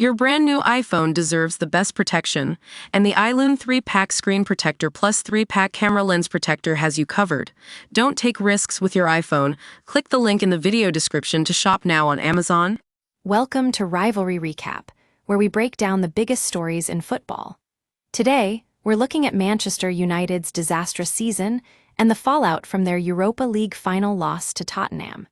Your brand new iPhone deserves the best protection, and the iLune 3-Pack Screen Protector plus 3-Pack Camera Lens Protector has you covered. Don't take risks with your iPhone. Click the link in the video description to shop now on Amazon. Welcome to Rivalry Recap, where we break down the biggest stories in football. Today, we're looking at Manchester United's disastrous season and the fallout from their Europa League final loss to Tottenham.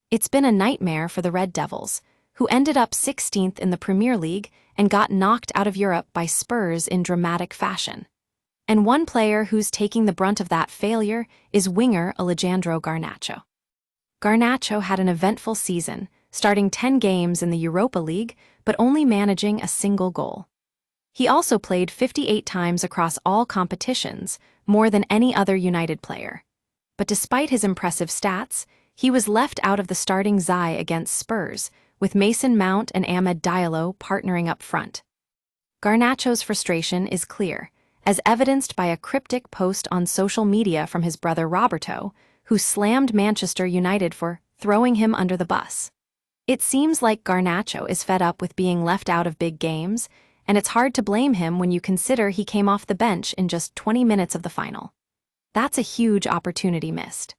It's been a nightmare for the Red Devils, who ended up 16th in the Premier League and got knocked out of Europe by Spurs in dramatic fashion. And one player who's taking the brunt of that failure is winger Alejandro Garnacho. Garnacho had an eventful season, starting 10 games in the Europa League, but only managing a single goal. He also played 58 times across all competitions, more than any other United player. But despite his impressive stats, he was left out of the starting Zai against Spurs, with Mason Mount and Amad Diallo partnering up front. Garnacho's frustration is clear, as evidenced by a cryptic post on social media from his brother Roberto, who slammed Manchester United for throwing him under the bus. It seems like Garnacho is fed up with being left out of big games, and it's hard to blame him when you consider he came off the bench in just 20 minutes of the final. That's a huge opportunity missed.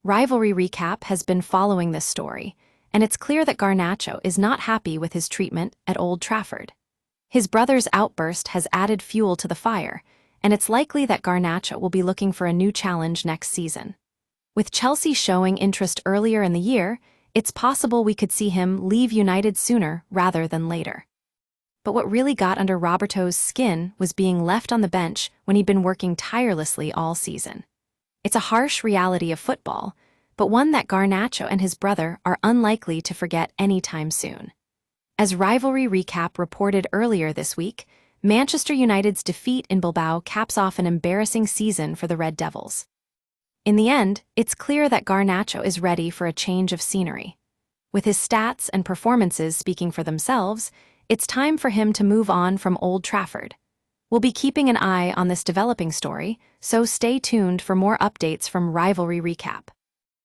Rivalry Recap has been following this story, and it's clear that Garnacho is not happy with his treatment at Old Trafford. His brother's outburst has added fuel to the fire, and it's likely that Garnacho will be looking for a new challenge next season. With Chelsea showing interest earlier in the year, it's possible we could see him leave United sooner rather than later. But what really got under Roberto's skin was being left on the bench when he'd been working tirelessly all season. It's a harsh reality of football, but one that Garnacho and his brother are unlikely to forget anytime soon. As Rivalry Recap reported earlier this week, Manchester United's defeat in Bilbao caps off an embarrassing season for the Red Devils. In the end, it's clear that Garnacho is ready for a change of scenery. With his stats and performances speaking for themselves, it's time for him to move on from Old Trafford. We'll be keeping an eye on this developing story, so stay tuned for more updates from Rivalry Recap.